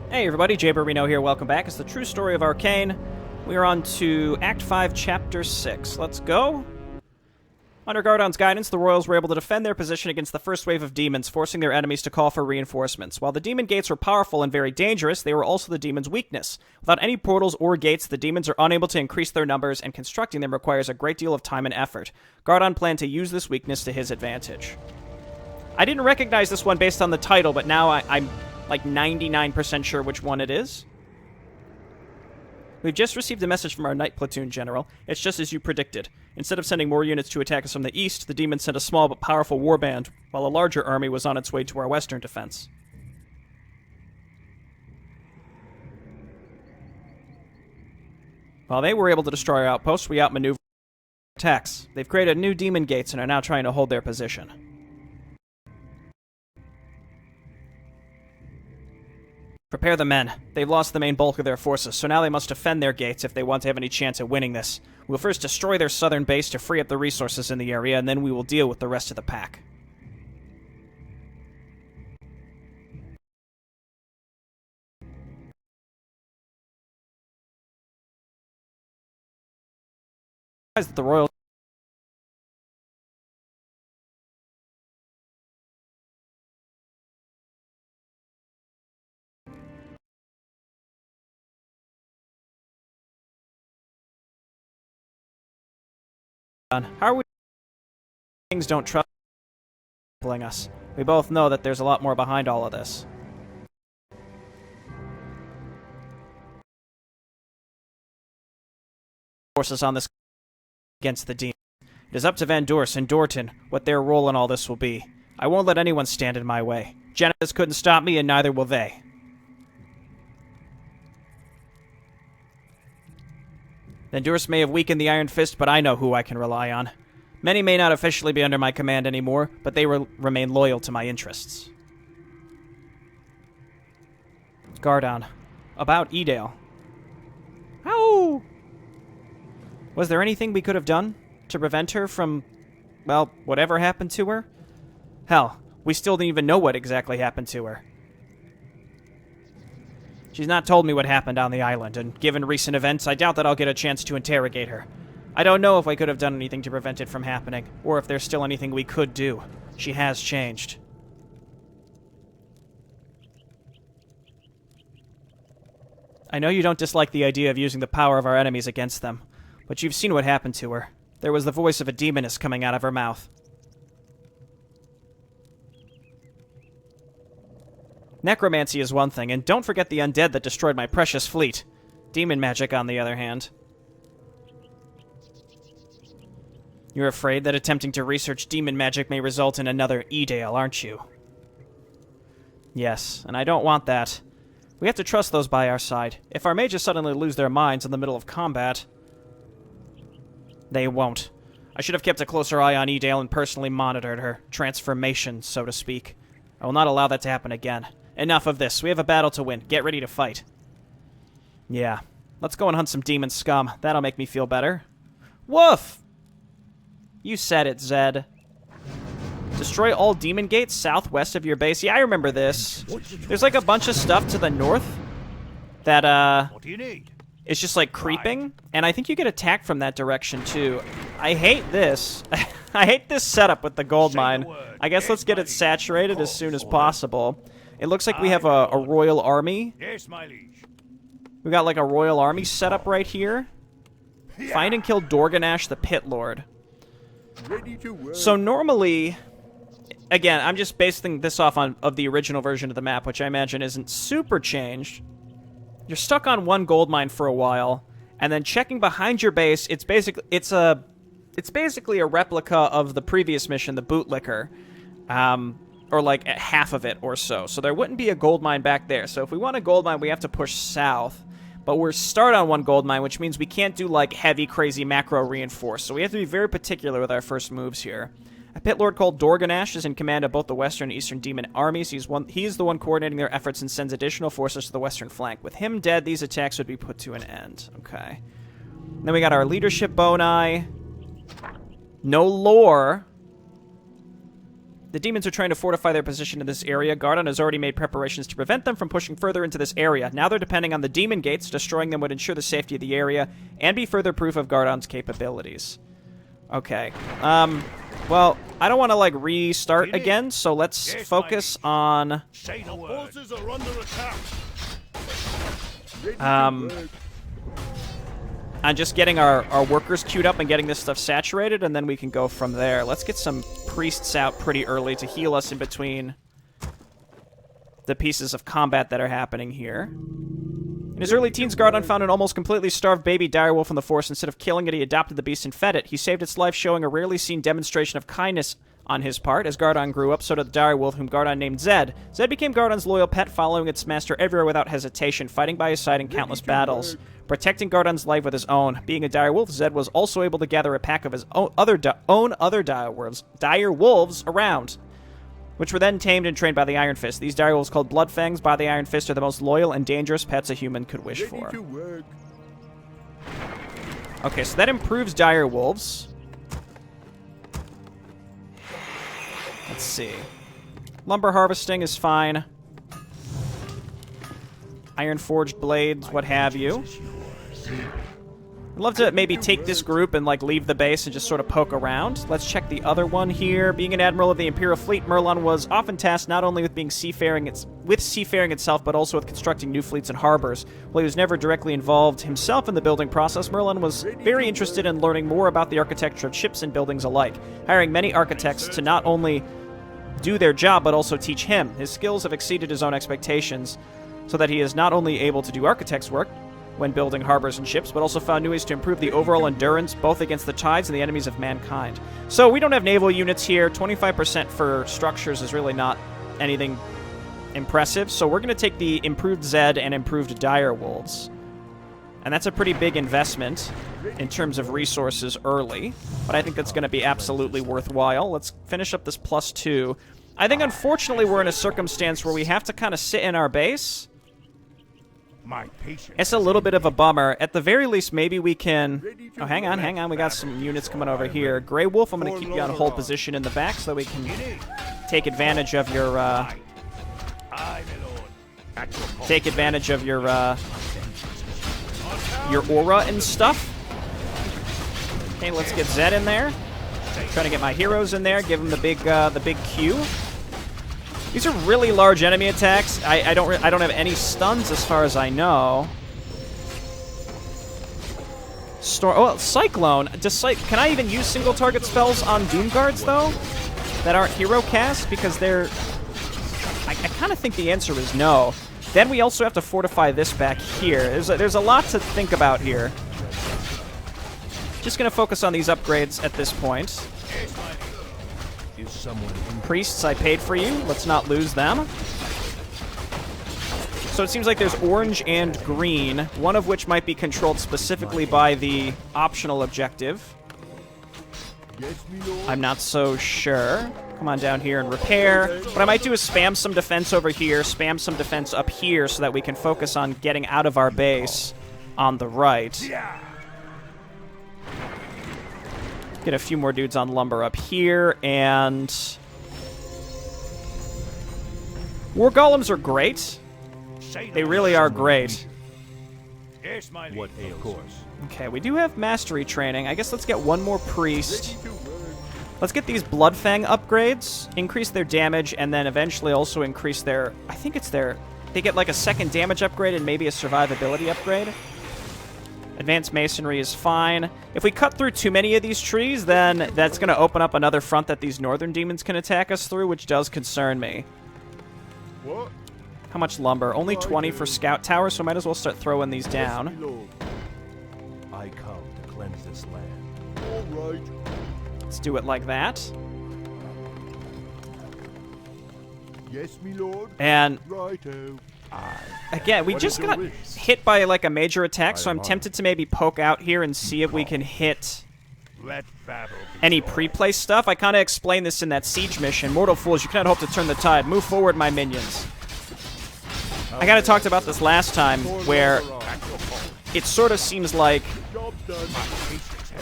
Hey everybody, Jay Reno here, welcome back. It's the true story of Arkain. We are on to Act 5, Chapter 6. Let's go. Under Gardon's guidance, the Royals were able to defend their position against the first wave of demons, forcing their enemies to call for reinforcements. While the demon gates were powerful and very dangerous, they were also the demons' weakness. Without any portals or gates, the demons are unable to increase their numbers, and constructing them requires a great deal of time and effort. Gardon planned to use this weakness to his advantage. I didn't recognize this one based on the title, but now I'm like 99% sure which one it is. We've just received a message from our Knight Platoon General. It's just as you predicted. Instead of sending more units to attack us from the east, the demons sent a small but powerful warband, while a larger army was on its way to our western defense. While they were able to destroy our outposts, we outmaneuvered attacks. They've created new demon gates and are now trying to hold their position. Prepare the men. They've lost the main bulk of their forces, so now they must defend their gates if they want to have any chance at winning this. We'll first destroy their southern base to free up the resources in the area, and then we will deal with the rest of the pack. The Royals How are we? Things don't trust us. We both know that there's a lot more behind all of this. Forces on this against the demon. It is up to Van Doors and Dorton what their role in all this will be. I won't let anyone stand in my way. Genesis couldn't stop me, and neither will they. Van Doors may have weakened the Iron Fist, but I know who I can rely on. Many may not officially be under my command anymore, but they remain loyal to my interests. Gardon. About Edale. Ow! Was there anything we could have done to prevent her from, well, whatever happened to her? Hell, we still don't even know what exactly happened to her. She's not told me what happened on the island, and given recent events, I doubt that I'll get a chance to interrogate her. I don't know if I could have done anything to prevent it from happening, or if there's still anything we could do. She has changed. I know you don't dislike the idea of using the power of our enemies against them, but you've seen what happened to her. There was the voice of a demoness coming out of her mouth. Necromancy is one thing, and don't forget the undead that destroyed my precious fleet. Demon magic, on the other hand. You're afraid that attempting to research demon magic may result in another Edale, aren't you? Yes, and I don't want that. We have to trust those by our side. If our mages suddenly lose their minds in the middle of combat, they won't. I should have kept a closer eye on Edale and personally monitored her transformation, so to speak. I will not allow that to happen again. Enough of this. We have a battle to win. Get ready to fight. Yeah. Let's go and hunt some demon scum. That'll make me feel better. Woof! You said it, Zed. Destroy all demon gates southwest of your base. Yeah, I remember this. There's like a bunch of stuff to the north that, What do you need? It's just like creeping, and I think you get attacked from that direction too. I hate this. I hate this setup with the gold mine. I guess let's get it saturated as soon as possible. It looks like we have a royal army. Yes, my liege. We got like a royal army set up right here. Find and kill Dorganash the Pit Lord. So normally, again, I'm just basing this off of the original version of the map, which I imagine isn't super changed. You're stuck on one gold mine for a while, and then checking behind your base, it's basically a replica of the previous mission, the Bootlicker, or like half of it or so. So there wouldn't be a gold mine back there. So if we want a gold mine, we have to push south. But we're start on one gold mine, which means we can't do like heavy, crazy macro reinforce. So we have to be very particular with our first moves here. A pit lord called Dorganash is in command of both the western and eastern demon armies. He's the one coordinating their efforts and sends additional forces to the western flank. With him dead, these attacks would be put to an end. Okay. Then we got our leadership boni. No lore. The demons are trying to fortify their position in this area. Gardon has already made preparations to prevent them from pushing further into this area. Now they're depending on the demon gates. Destroying them would ensure the safety of the area and be further proof of Gardon's capabilities. Okay. Well, I don't want to, like, restart again, so let's focus on... Forces are under attack. On just getting our workers queued up and getting this stuff saturated, and then we can go from there. Let's get some priests out pretty early to heal us in between the pieces of combat that are happening here. In his early teens, Gardon found an almost completely starved baby direwolf in the forest. Instead of killing it, he adopted the beast and fed it. He saved its life, showing a rarely seen demonstration of kindness on his part. As Gardon grew up, so did the direwolf, whom Gardon named Zed. Zed became Gardon's loyal pet, following its master everywhere without hesitation, fighting by his side in countless battles, protecting Gardon's life with his own. Being a direwolf, Zed was also able to gather a pack of his own other direwolves around, which were then tamed and trained by the Iron Fist. These direwolves, called Bloodfangs by the Iron Fist, are the most loyal and dangerous pets a human could wish for. Okay, so that improves direwolves. Let's see. Lumber harvesting is fine. Iron forged blades, what have you. I'd love to maybe take this group and, like, leave the base and just sort of poke around. Let's check the other one here. Being an admiral of the Imperial Fleet, Merlon was often tasked not only with being seafaring itself, but also with constructing new fleets and harbors. While he was never directly involved himself in the building process, Merlon was very interested in learning more about the architecture of ships and buildings alike, hiring many architects to not only do their job, but also teach him. His skills have exceeded his own expectations, so that he is not only able to do architect's work when building harbors and ships, but also found new ways to improve the overall endurance, both against the tides and the enemies of mankind. So we don't have naval units here. 25% for structures is really not anything impressive, so we're going to take the improved Zed and improved direwolves. And that's a pretty big investment in terms of resources early, but I think that's going to be absolutely worthwhile. Let's finish up this +2. I think, unfortunately, we're in a circumstance where we have to kind of sit in our base. It's a little bit of a bummer. At the very least, maybe we can... Oh, hang on. We got some units coming over here. Grey Wolf, I'm going to keep you on hold position in the back so that we can take advantage of your... Take advantage of your aura and stuff. Okay, let's get Zed in there. Trying to get my heroes in there. Give them the big Q. These are really large enemy attacks. I don't have any stuns as far as I know. Cyclone. Can I even use single target spells on Doom Guards though? That aren't hero cast, because they're... I kind of think the answer is no. Then we also have to fortify this back here. There's a lot to think about here. Just gonna focus on these upgrades at this point. Priests, I paid for you. Let's not lose them. So it seems like there's orange and green, one of which might be controlled specifically by the optional objective. I'm not so sure. Come on down here and repair. What I might do is spam some defense over here, spam some defense up here so that we can focus on getting out of our base on the right. Get a few more dudes on lumber up here, and... War Golems are great. They really are great. What of course. Okay, we do have mastery training. I guess let's get one more priest. Let's get these Bloodfang upgrades, increase their damage, and then eventually also increase their... I think it's their... They get like a second damage upgrade and maybe a survivability upgrade. Advanced Masonry is fine. If we cut through too many of these trees, then that's going to open up another front that these northern demons can attack us through, which does concern me. What? How much lumber? Only 20 for Scout Tower, so I might as well start throwing these down. I come to cleanse this land. All right. Let's do it like that. Yes, me lord. And Righto. again, we just got hit by like a major attack, so I'm tempted to maybe poke out here and see if we can hit any pre-play stuff. I kind of explained this in that siege mission. Mortal fools, you cannot hope to turn the tide. Move forward, my minions. I kind of talked about this last time, where it sort of seems like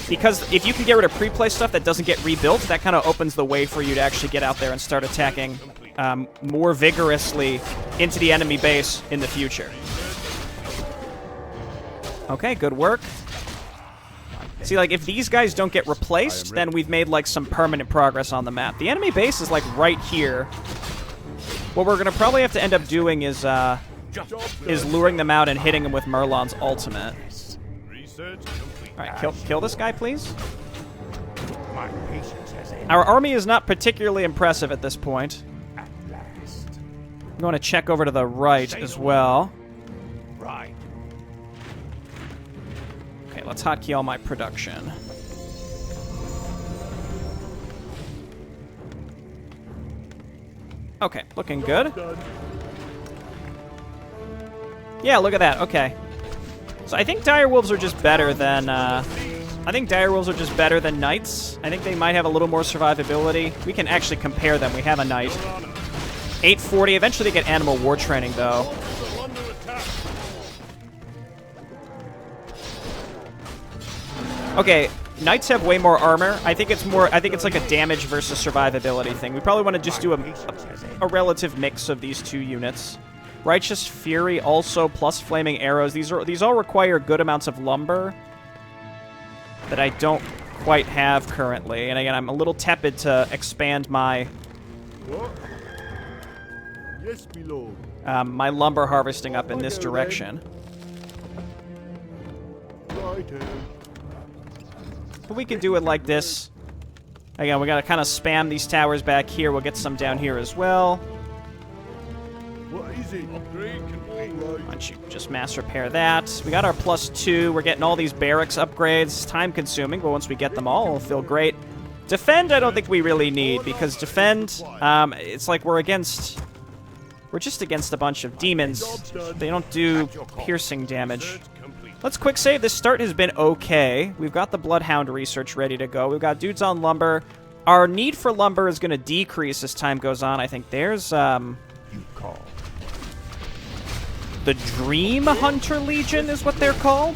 because if you can get rid of pre-play stuff that doesn't get rebuilt, that kind of opens the way for you to actually get out there and start attacking more vigorously into the enemy base in the future. Okay, good work. See, like, if these guys don't get replaced, then we've made, like, some permanent progress on the map. The enemy base is, like, right here. What we're going to probably have to end up doing is luring them out and hitting them with Merlon's ultimate. Alright, kill this guy, please. Our army is not particularly impressive at this point. I'm going to check over to the right as well. Okay, let's hotkey all my production. Okay, looking good. Yeah, look at that. Okay. So I think direwolves are just better than knights. I think they might have a little more survivability. We can actually compare them. We have a knight. 840. Eventually they get animal war training though. Okay, knights have way more armor. I think it's like a damage versus survivability thing. We probably want to just do a relative mix of these two units. Righteous Fury also plus flaming arrows. These all require good amounts of lumber that I don't quite have currently. And again, I'm a little tepid to expand my my lumber harvesting up in this direction. But we can do it like this. Again, we gotta kind of spam these towers back here. We'll get some down here as well. Why don't you just mass repair that? We got our +2. We're getting all these barracks upgrades. Time consuming, but once we get them all, it'll feel great. Defend, I don't think we really need, because defend, it's like we're just against a bunch of demons. They don't do piercing damage. Let's quick save. This start has been okay. We've got the Bloodhound research ready to go. We've got dudes on lumber. Our need for lumber is going to decrease as time goes on. I think there's, the Dream Hunter Legion is what they're called.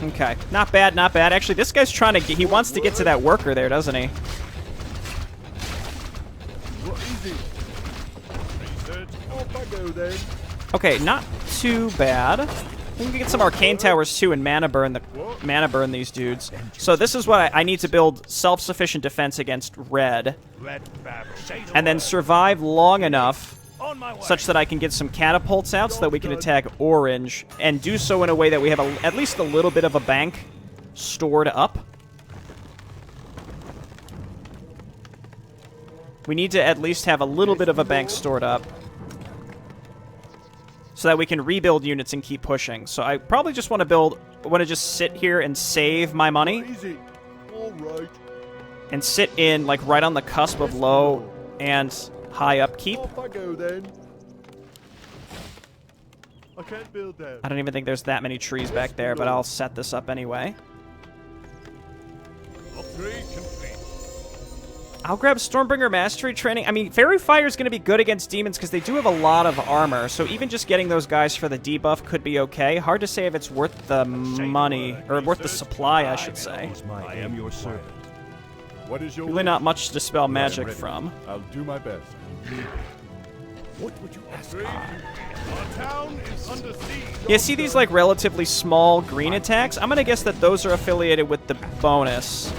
Okay, not bad, not bad. Actually, this guy's trying to get, he wants to get to that worker there, doesn't he? Okay, not too bad. We can get some arcane towers too and mana burn these dudes. So this is what I need to build: self-sufficient defense against red, and then survive long enough such that I can get some catapults out so that we can attack orange, and do so in a way that we have at least a little bit of a bank stored up. We need to at least have a little bit of a bank stored up so that we can rebuild units and keep pushing. So I probably just want to just sit here and save my money. And sit in, like, right on the cusp of low and high upkeep. I don't even think there's that many trees back there, but I'll set this up anyway. I'll grab Stormbringer Mastery Training. I mean, Fairy Fire is going to be good against demons because they do have a lot of armor, so even just getting those guys for the debuff could be okay. Hard to say if it's worth the money, or worth the supply, I should say. I am your servant. What is your really not much to dispel magic from. I'll do my best. What would you ask? Yeah, see these, like, relatively small green attacks? I'm going to guess that those are affiliated with the bonus.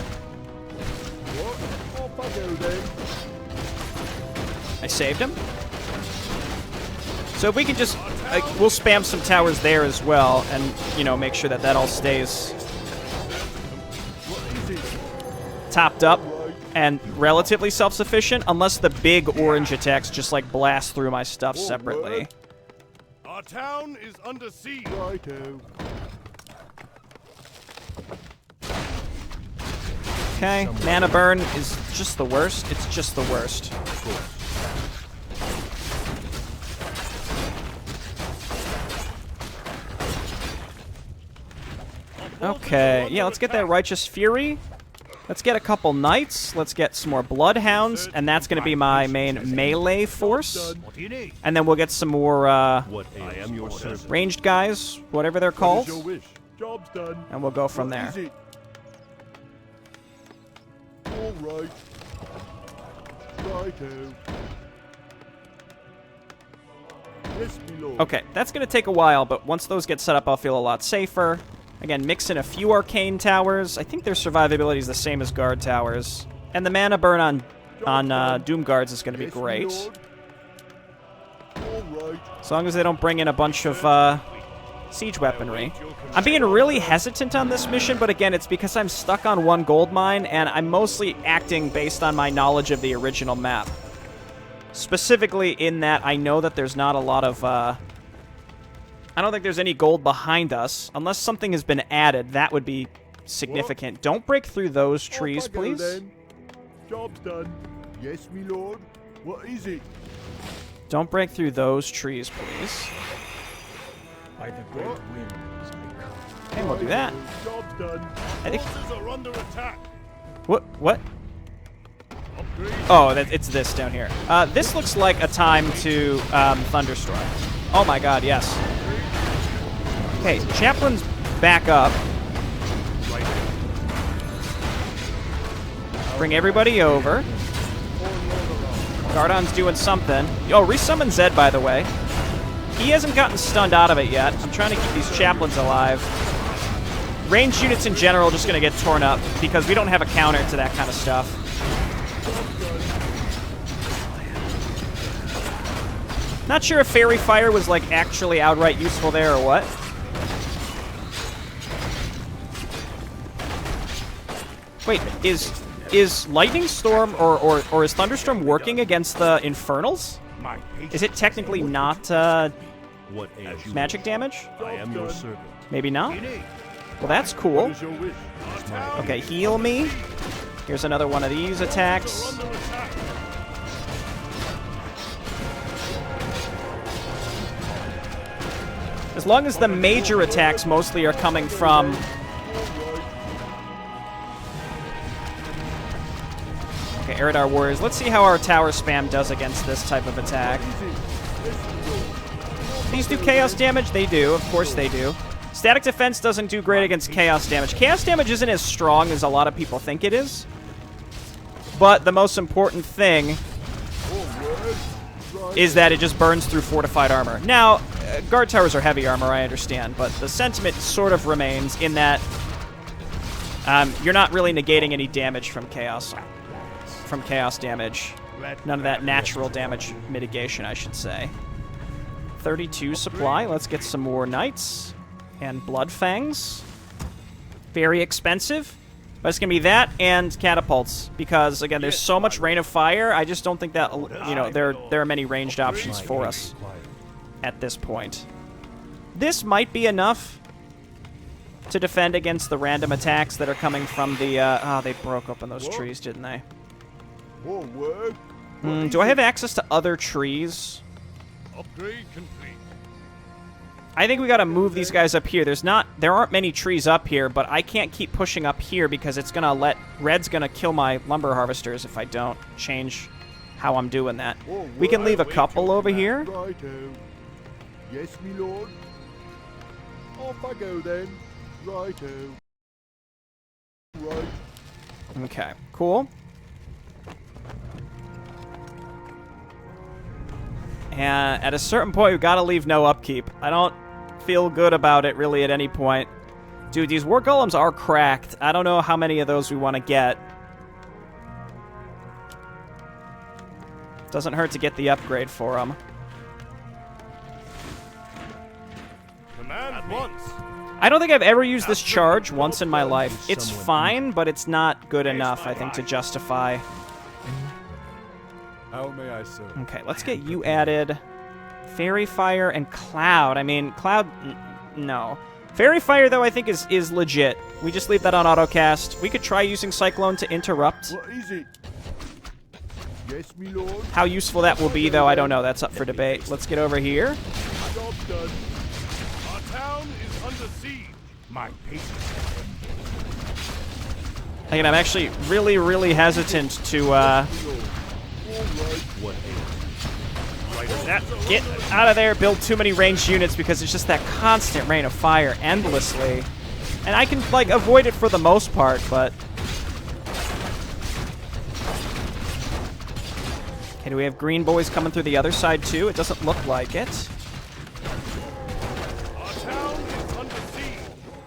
I saved him. So if we can just, we'll spam some towers there as well, and, you know, make sure that that all stays topped up and relatively self-sufficient, unless the big orange attacks just, like, blast through my stuff separately. Our town is under siege. Okay, mana burn is just the worst. It's just the worst. Okay, yeah, let's get that Righteous Fury. Let's get a couple knights. Let's get some more bloodhounds, and that's going to be my main melee force. What do you need? And then we'll get some more What I am your servant. ranged guys, whatever they're called, Your wish. Job's done. and we'll go from What there. is it? All right. Righto. Yes, me lord. Okay, that's going to take a while, but once those get set up, I'll feel a lot safer. Again, mix in a few arcane towers. I think their survivability is the same as guard towers. And the mana burn on Doom Guards is going to be Yes, me great. lord. All right. As long as they don't bring in a bunch of siege weaponry. I'm being really hesitant on this mission, but again, it's because I'm stuck on one gold mine, and I'm mostly acting based on my knowledge of the original map. Specifically in that I know that there's not a lot of... I don't think there's any gold behind us. Unless something has been added, that would be significant. Don't break through those trees, Off I go, please. then. Job's done. Yes, me lord. What is it? Don't break through those trees, please. By the great winds I come. Okay, we'll do that. Job's done. I think... Forces are under attack. What? Upgrade. Oh, it's this down here. This looks like a time to thunderstorm. Oh my god, yes. Okay, Chaplain's back up. Bring everybody over. Gardon's doing something. Oh, resummon Zed, by the way. He hasn't gotten stunned out of it yet. I'm trying to keep these Chaplains alive. Ranged units in general are just going to get torn up because we don't have a counter to that kind of stuff. Not sure if Fairy Fire was, like, actually outright useful there or what. Wait, is Lightning Storm or is Thunderstorm working against the Infernals? My Is it technically not What ails you? magic damage? I am your servant. Maybe not? What do you need? Well, that's What cool. is your wish? Okay, heal me. Here's another one of these attacks. Under attack. As long as the major attacks mostly are coming from... Okay, Eridar Warriors. Let's see how our tower spam does against this type of attack. These do chaos damage? They do. Of course they do. Static defense doesn't do great against chaos damage. Chaos damage isn't as strong as a lot of people think it is. But the most important thing is that it just burns through fortified armor. Now, guard towers are heavy armor, I understand, but the sentiment sort of remains in that you're not really negating any damage from chaos damage. None of that natural damage mitigation, I should say. 32 supply. Let's get some more knights and bloodfangs. Very expensive. But it's going to be that and catapults, because, again, there's so much rain of fire, I just don't think that, you know, there are many ranged options for us at this point. This might be enough to defend against the random attacks that are coming from the, they broke open those trees, didn't they? Do I have access to other trees? Upgrade complete. I think we gotta move these guys up here. There aren't many trees up here, but I can't keep pushing up here because it's gonna Red's gonna kill my lumber harvesters if I don't change how I'm doing that. We can leave a couple over here. Righto. Yes, me lord. Off I go then. Righto. Right. Okay, cool. And at a certain point, we've got to leave no upkeep. I don't feel good about it, really, at any point. Dude, these war golems are cracked. I don't know how many of those we want to get. Doesn't hurt to get the upgrade for them. Command once. I don't think I've ever used this charge once in my life. It's fine, but it's not good enough, I think, to justify. How may I serve? Okay, let's get you added. Fairy Fire and Cloud. I mean, Cloud... no. Fairy Fire, though, I think is legit. We just leave that on autocast. We could try using Cyclone to interrupt. What is it? Yes, me lord. How useful that will be, though, I don't know. That's up for debate. Let's get over here. Job done. Our town is under siege. My patience. Again, I'm actually really, really hesitant to, get out of there, build too many ranged units, because it's just that constant rain of fire endlessly. And I can, like, avoid it for the most part, but... Okay, do we have green boys coming through the other side, too? It doesn't look like it.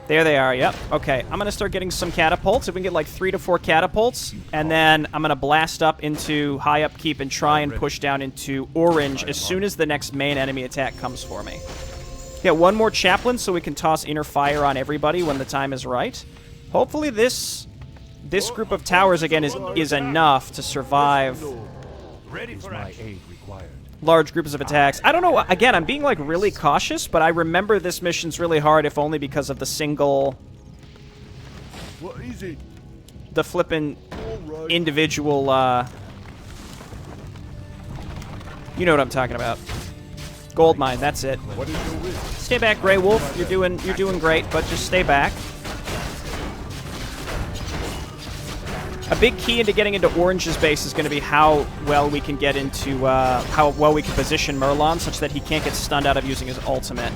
There they are, yep. Okay, I'm going to start getting some catapults. If we can get like 3 to 4 catapults, and then I'm going to blast up into high upkeep and try and push down into orange as soon as the next main enemy attack comes for me. Get one more chaplain so we can toss inner fire on everybody when the time is right. Hopefully this group of towers, again, is enough to survive large groups of attacks. I don't know. Again, I'm being, like, really cautious, but I remember this mission's really hard, if only because of the single... What is it? The flippin' individual, you know what I'm talking about. Gold mine, that's it. What is your wish? Stay back, Grey Wolf. You're doing great, but just stay back. A big key into getting into Orange's base is going to be how well we can get into, how well we can position Merlon such that he can't get stunned out of using his ultimate.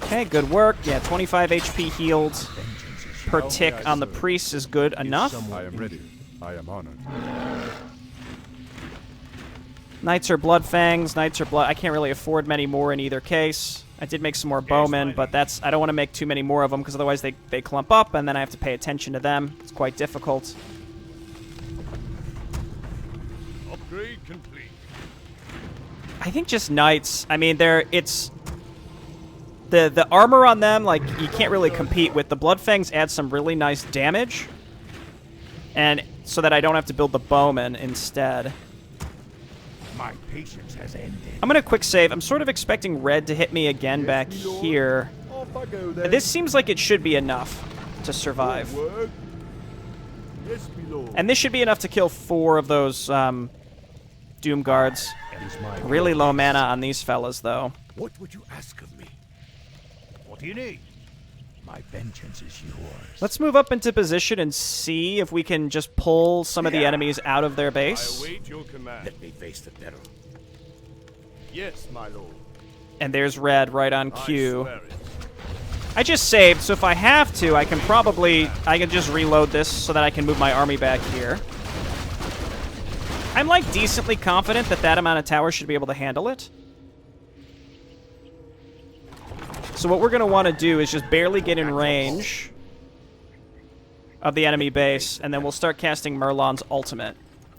Okay, good work. Yeah, 25 HP healed per tick on the priest is good enough. I am ready. I am honored. Knights are Bloodfangs. Knights are blood. I can't really afford many more in either case. I did make some more bowmen, but I don't want to make too many more of them because otherwise they clump up and then I have to pay attention to them. It's quite difficult. Upgrade complete. I think just knights. I mean, it's the armor on them, like, you can't really compete with. The Bloodfangs add some really nice damage, and so that I don't have to build the bowmen instead. My patience has ended. I'm going to quick save. I'm sort of expecting red to hit me again back here. Off I go then. This seems like it should be enough to survive. Yes, my lord. And this should be enough to kill 4 of those Doom Guards. Really low mana on these fellas, though. What would you ask of me? What do you need? My vengeance is yours. Let's move up into position and see if we can just pull some of the enemies out of their base. I await your command. Let me face the peril. Yes, my lord. And there's red right on I cue. swear it. I just saved, so if I have to, I can just reload this so that I can move my army back here. I'm, like, decently confident that that amount of towers should be able to handle it. So what we're going to want to do is just barely get in range of the enemy base, and then we'll start casting Merlon's ultimate.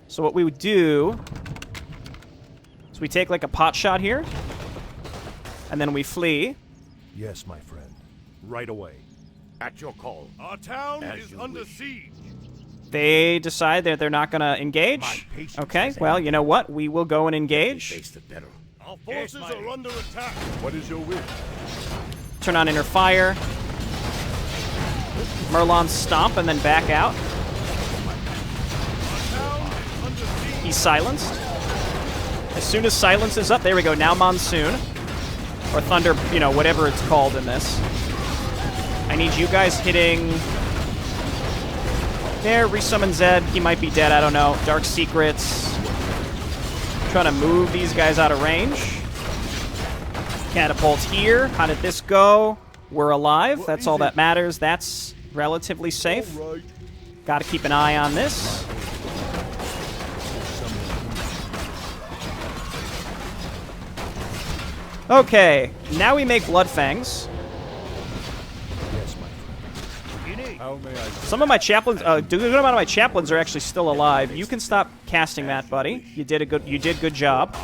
So what we would do is we take, like, a pot shot here, and then we flee. Yes, my friend. Right away. At your call. Our town As is you under wish. siege. They decide that they're not going to engage. Okay, well, you know what? We will go and engage. Face the peril. Our forces are under attack. What is your wish? Turn on inner fire. Merlon stomp and then back out. He's silenced. As soon as silence is up, there we go. Now Monsoon. Or Thunder, you know, whatever it's called in this. I need you guys hitting... There, resummon Zed. He might be dead, I don't know. Dark Secrets. Trying to move these guys out of range. Catapult here. How did this go? We're alive. That's all that matters. That's relatively safe. All right. Got to keep an eye on this. Okay, now we make Bloodfangs. Yes, my friend. How may I? Some of my chaplains, a good amount of my chaplains are actually still alive. You can stop casting that, buddy. You did good job.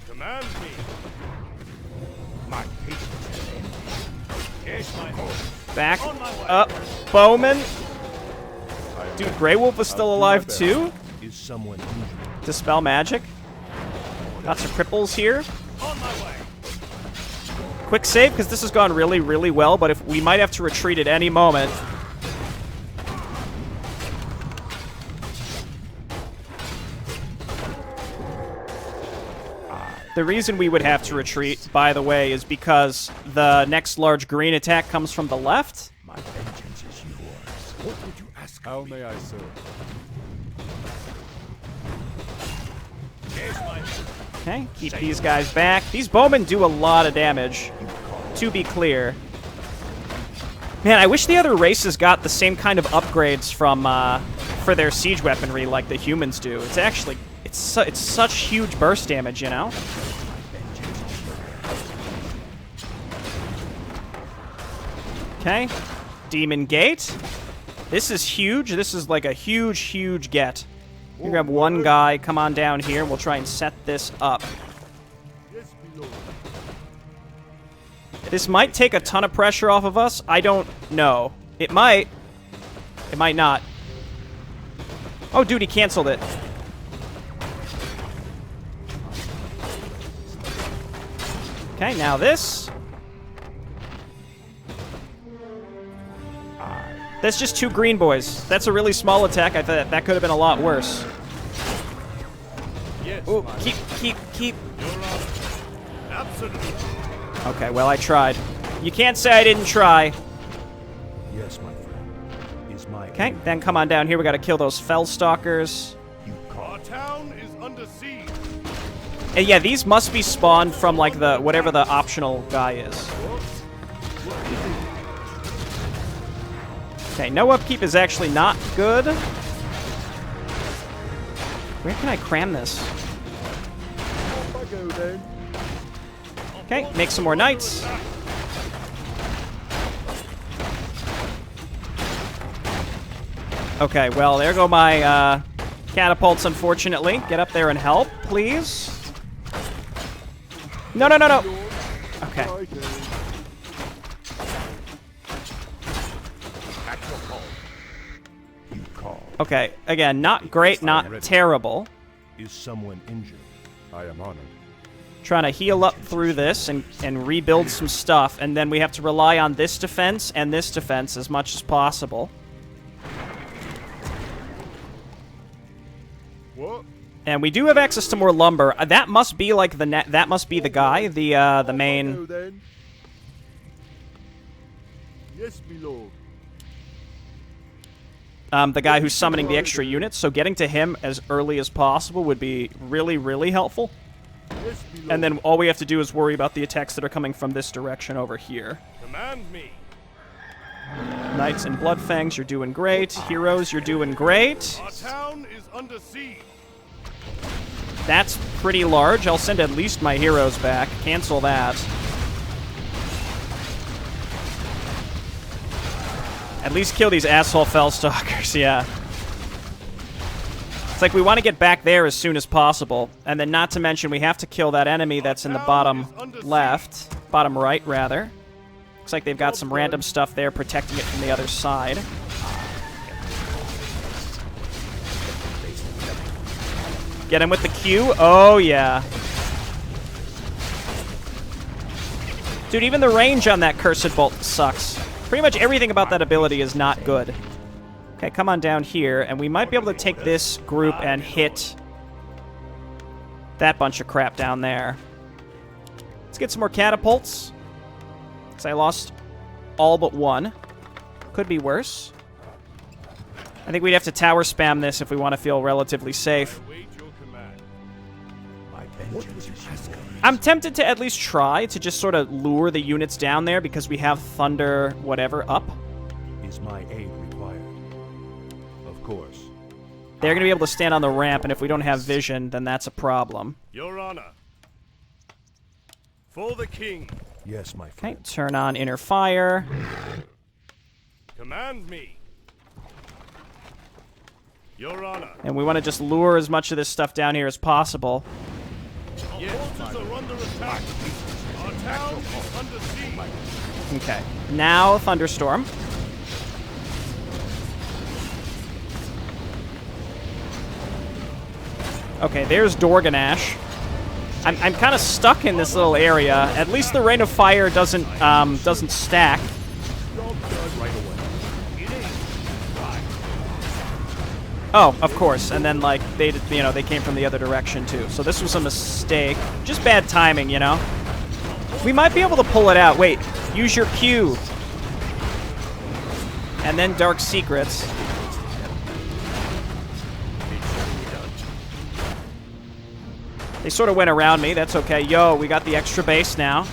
Command me. My patience has ended. Yes, my lord. Back up, Bowman. Dude, Grey Wolf is still alive too. Is someone injured? Dispel magic. Got some cripples here. On my way. Quick save, because this has gone really, really well, but if we might have to retreat at any moment. The reason we would have to retreat, by the way, is because the next large green attack comes from the left. My vengeance is yours. What would you ask How of me? may I serve? Here's my... Okay, keep these guys back. These bowmen do a lot of damage, to be clear. Man, I wish the other races got the same kind of upgrades from for their siege weaponry like the humans do. It's actually it's such huge burst damage, you know. Okay, Demon Gate. This is huge. This is like a huge get. You grab one guy, come on down here, and we'll try and set this up. Yes, my lord. This might take a ton of pressure off of us. I don't know. It might. It might not. Oh, dude, he canceled it. Okay, now this. That's just 2 green boys. That's a really small attack. I thought that could have been a lot worse. Yes, Ooh, my keep. Your honor. Absolutely. Okay, well, I tried. You can't say I didn't try. Yes, my friend. Is my Okay, aid then come on down here. We gotta kill those Fellstalkers. Our town is under siege. And yeah, these must be spawned from, like, the whatever the optional guy is. Okay, no upkeep is actually not good. Where can I cram this? Off I go then. Okay, make some more knights. Okay, well, there go my catapults, unfortunately. Get up there and help, please. No. Okay. I go. You call. Okay, again, not great, not terrible. is someone injured? I am honored. Trying to heal up through this and rebuild some stuff, and then we have to rely on this defense and this defense as much as possible. What? And we do have access to more lumber. That must be like that must be the guy, the Off I main. go then. Yes, my lord. The guy who's summoning the extra units, so getting to him as early as possible would be really, really helpful. Yes, my lord. And then all we have to do is worry about the attacks that are coming from this direction over here. Command me. Knights and Bloodfangs, you're doing great. Heroes, you're doing great. Our town is under siege. That's pretty large. I'll send at least my heroes back. Cancel that. At least kill these asshole Fellstalkers, yeah. It's like we want to get back there as soon as possible. And then not to mention we have to kill that enemy that's in the bottom left. Bottom right, rather. Looks like they've got some random stuff there protecting it from the other side. Get him with the Q. Oh, yeah. Dude, even the range on that Cursed Bolt sucks. Pretty much everything about that ability is not good. Okay, come on down here, and we might be able to take this group and hit that bunch of crap down there. Let's get some more catapults. Because I lost all but one. Could be worse. I think we'd have to tower spam this if we want to feel relatively safe. Wait your command. My vengeance is yours. I'm tempted to at least try to just sort of lure the units down there because we have Thunder whatever up. Is my aid required? Of course. They're going to be able to stand on the ramp, and if we don't have vision, then that's a problem. Your honor. For the king. Yes, my Okay, friend. turn on inner fire. Command me. Your honor. And we want to just lure as much of this stuff down here as possible. Our forces are under attack. Our town is under siege. Okay, now Thunderstorm. Okay, there's Dorganash. I'm kind of stuck in this little area. At least the Rain of Fire doesn't stack. Right away. Oh, of course. And then, like, they came from the other direction, too. So this was a mistake. Just bad timing, you know? We might be able to pull it out. Wait. Use your Q. And then Dark Secrets. They sort of went around me. That's okay. Yo, we got the extra base now.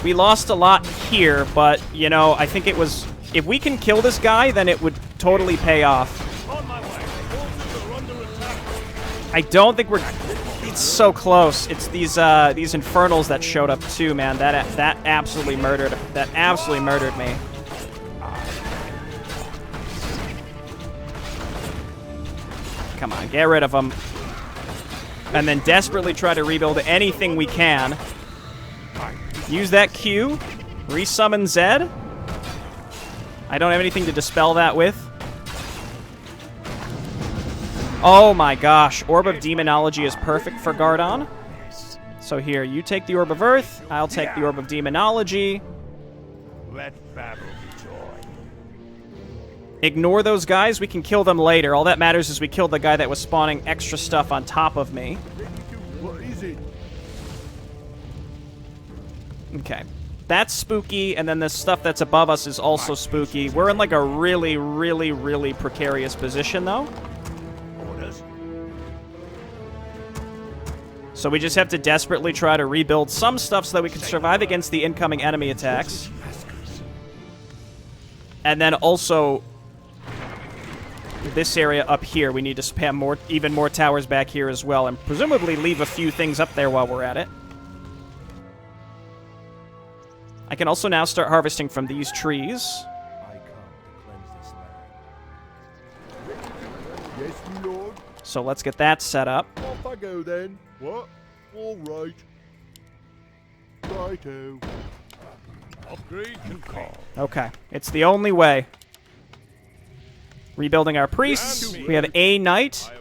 We lost a lot here, but, you know, I think it was... If we can kill this guy, then it would totally pay off. I don't think we're... It's so close. It's these infernals that showed up too, man. That absolutely murdered... That absolutely murdered me. Come on, get rid of them. And then desperately try to rebuild anything we can. Use that Q. Resummon Zed. I don't have anything to dispel that with. Oh my gosh. Orb of Demonology is perfect for Gardon. So here, you take the Orb of Earth. I'll take the Orb of Demonology. Let battle be joy. Ignore those guys. We can kill them later. All that matters is we killed the guy that was spawning extra stuff on top of me. What is it? Okay. That's spooky, and then the stuff that's above us is also spooky. We're in, like, a really, really, really precarious position, though. Orders. So we just have to desperately try to rebuild some stuff so that we can survive against the incoming enemy attacks. And then also... this area up here, we need to spam even more towers back here as well, and presumably leave a few things up there while we're at it. I can also now start harvesting from these trees. I come to cleanse this land. Yes, my lord. So let's get that set up. Off I go then. What? All right. Righto. Upgrade and call. Okay, it's the only way. Rebuilding our priests. We have a knight.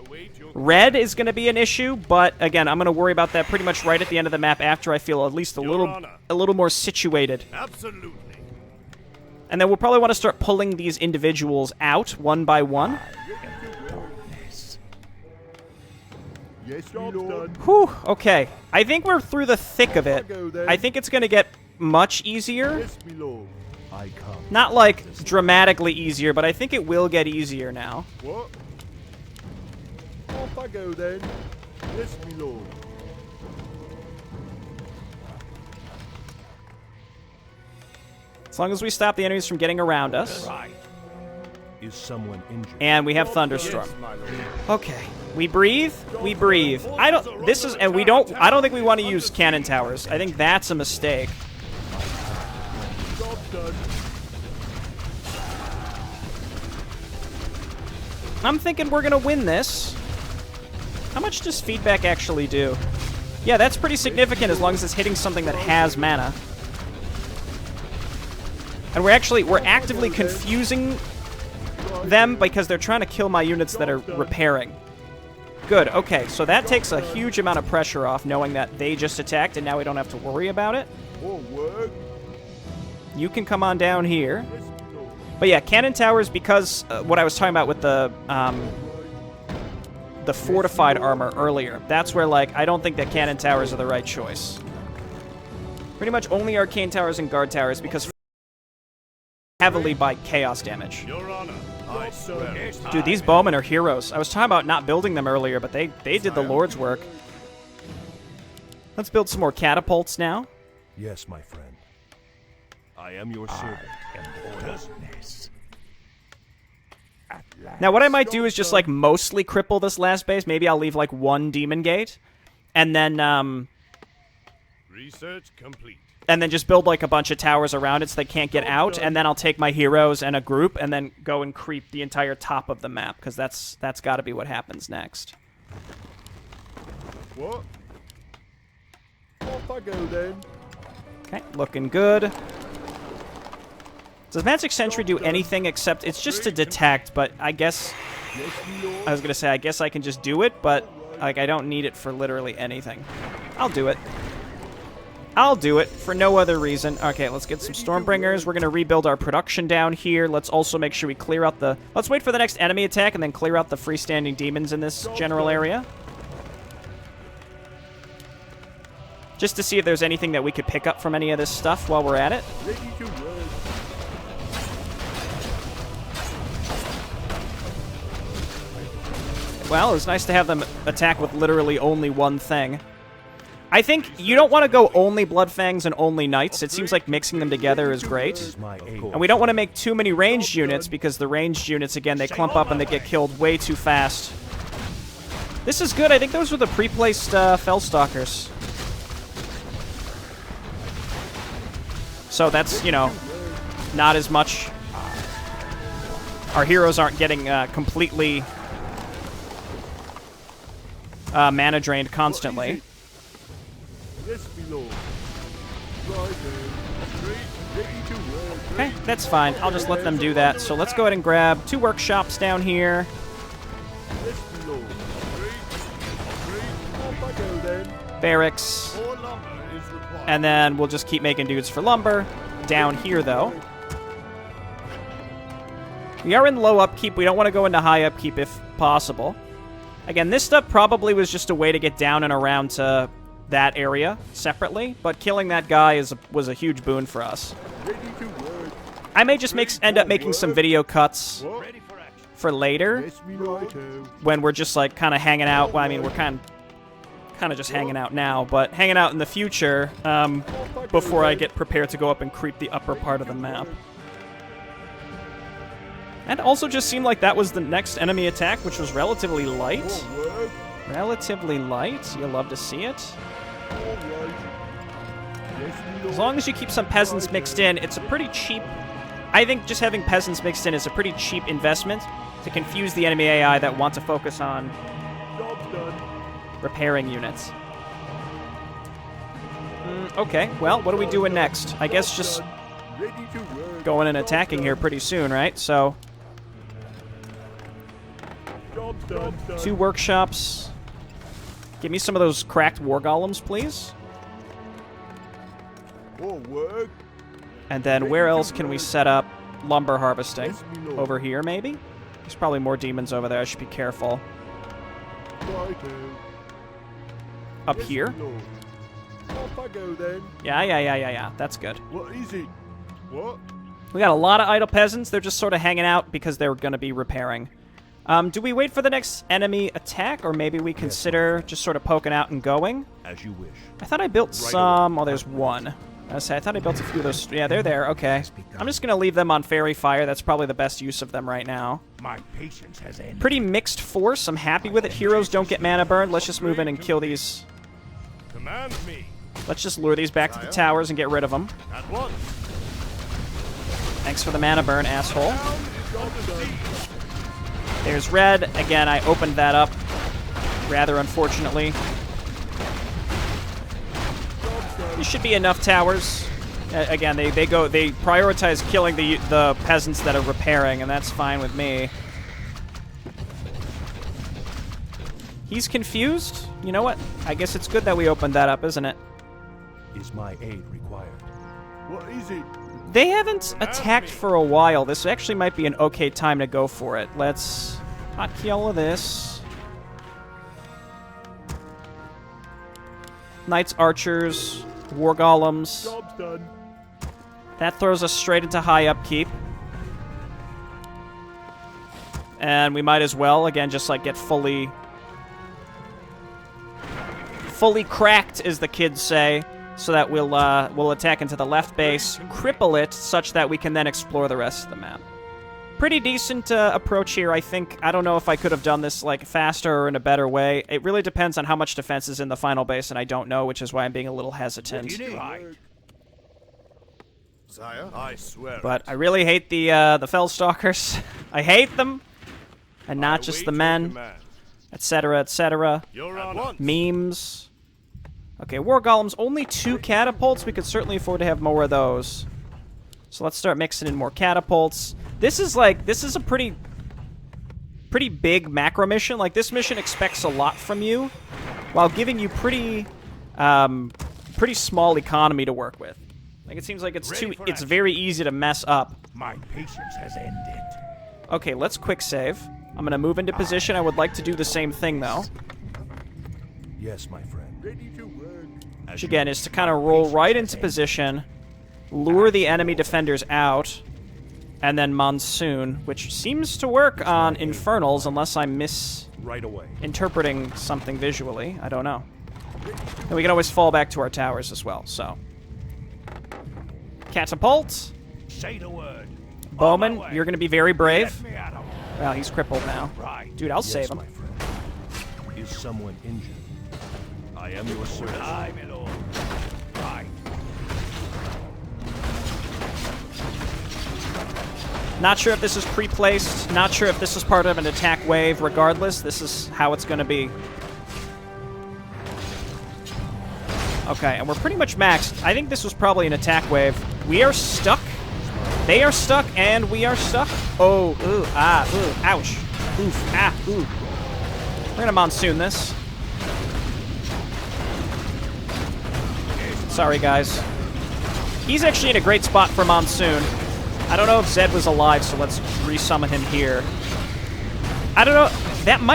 Red is going to be an issue, but again, I'm going to worry about that pretty much right at the end of the map after I feel at least a little more situated. Absolutely. And then we'll probably want to start pulling these individuals out one by one. Yes, my lord. Whew, okay. I think we're through the thick of it. Go then. I think it's going to get much easier. Yes, my lord. I come. Not like dramatically easier, but I think it will get easier now. What? Off I go then. Yes, my lord. As long as we stop the enemies from getting around us. Right. Is someone injured? And we have Thunderstorm. Yes, my lord. Okay. We breathe. We breathe. I don't think we want to use cannon towers. I think that's a mistake. Job done. I'm thinking we're going to win this. How much does feedback actually do? Yeah, that's pretty significant as long as it's hitting something that has mana. And we're actively confusing them because they're trying to kill my units that are repairing. Good, okay, so that takes a huge amount of pressure off knowing that they just attacked and now we don't have to worry about it. All work. You can come on down here. Yes, my lord. But yeah, cannon towers, because what I was talking about with the fortified armor earlier, that's where, like, I don't think that cannon towers are the right choice. Pretty much only arcane towers and guard towers because heavily by chaos damage. Your Honor, I swear. Dude, these bowmen are heroes. I was talking about not building them earlier, but they did the Lord's work. Let's build some more catapults now. Yes, my friend. I am your servant. Orders. Now, what I might do is just, like, mostly cripple this last base. Maybe I'll leave, like, one demon gate. And then, Research complete. and then just build, like, a bunch of towers around it so they can't get out. And then I'll take my heroes and a group and then go and creep the entire top of the map. Because that's got to be what happens next. What? Off I go then. Okay, looking good. Does Magic Sentry do anything except... It's just to detect, but I guess... Yes, my lord. I was going to say, I guess I can just do it, but like I don't need it for literally anything. I'll do it. I'll do it for no other reason. Okay, let's get some Stormbringers. We're going to rebuild our production down here. Let's also make sure we clear out the... Let's wait for the next enemy attack and then clear out the freestanding demons in this general area. Just to see if there's anything that we could pick up from any of this stuff while we're at it. Well, it was nice to have them attack with literally only one thing. I think you don't want to go only Bloodfangs and only Knights. It seems like mixing them together is great. And we don't want to make too many ranged units, because the ranged units, again, they clump up and they get killed way too fast. This is good. I think those were the pre-placed Fellstalkers. So that's, you know, not as much. Our heroes aren't getting completely mana drained constantly. Okay, that's fine. I'll just let them do that. So let's go ahead and grab 2 workshops down here. Barracks. And then we'll just keep making dudes for lumber. Down here, though. We are in low upkeep. We don't want to go into high upkeep if possible. Again, this stuff probably was just a way to get down and around to that area separately, but killing that guy was a huge boon for us. I may just end up making some video cuts for later when we're just like kind of hanging out. Well, I mean, we're kind of just hanging out now, but hanging out in the future before I get prepared to go up and creep the upper part of the map. And also just seemed like that was the next enemy attack, which was relatively light. Relatively light. You'll love to see it. As long as you keep some peasants mixed in, it's a pretty cheap... I think just having peasants mixed in is a pretty cheap investment to confuse the enemy AI that want to focus on repairing units. Okay, well, what are we doing next? I guess just going and attacking here pretty soon, right? So... 2 workshops. Give me some of those cracked war golems, please. And then where else can we set up lumber harvesting? Over here, maybe? There's probably more demons over there. I should be careful. Up here? Yeah. That's good. What is it? What? We got a lot of idle peasants. They're just sort of hanging out because they're going to be repairing. Do we wait for the next enemy attack, or maybe we consider just sort of poking out and going? As you wish. I thought I built some... Oh, there's one. I thought I built a few of those... Yeah, they're there. Okay. I'm just going to leave them on Fairy Fire. That's probably the best use of them right now. My patience has ended. Pretty mixed force. I'm happy with it. Heroes don't get mana burn. Let's just move in and kill these. Command me. Let's just lure these back to the towers and get rid of them. At once. Thanks for the mana burn, asshole. There's red. Again, I opened that up rather unfortunately. These should be enough towers. Again, they prioritize killing the peasants that are repairing, and that's fine with me. He's confused? You know what? I guess it's good that we opened that up, isn't it? Is my aid required? What is it? They haven't attacked for a while. This actually might be an okay time to go for it. Let's hotkey all of this. Knights, archers, war golems. Job's done. That throws us straight into high upkeep. And we might as well, again, just like get fully cracked, as the kids say. So that we'll attack into the left base, cripple it, such that we can then explore the rest of the map. Pretty decent approach here, I think. I don't know if I could have done this like faster or in a better way. It really depends on how much defense is in the final base, and I don't know, which is why I'm being a little hesitant. Sire, I swear. But I really hate the Fellstalkers. I hate them, and not just the men, etc., etc. Memes. Okay, War Golems, only 2 catapults. We could certainly afford to have more of those. So let's start mixing in more catapults. This is a pretty big macro mission. Like, this mission expects a lot from you, while giving you pretty pretty small economy to work with. Like, it seems like it's very easy to mess up. My patience has ended. Okay, let's quick save. I'm gonna move into position. I would like to do the same thing, though. Yes, my friend. Ready to work. Which, again, is to kind of roll right into position, lure the enemy defenders out, and then Monsoon, which seems to work on Infernals, unless I'm Right away. misinterpreting something visually. I don't know. And we can always fall back to our towers as well, so. Catapult. Say the word. Bowman, On my way. you're going to be very brave. Let me at 'em. Well, he's crippled now. Right. Dude, I'll Yes, save him. my friend. Is someone injured? I am your servant. Aye, my lord. Right. Not sure if this is pre-placed. Not sure if this is part of an attack wave. Regardless, this is how it's going to be. Okay, and we're pretty much maxed. I think this was probably an attack wave. We are stuck. They are stuck, and we are stuck. Oh, ooh, ah, ooh, ouch. Oof, ah, ooh. We're going to Monsoon this. Sorry, guys. He's actually in a great spot for Monsoon. I don't know if Zed was alive, so let's resummon him here. I don't know.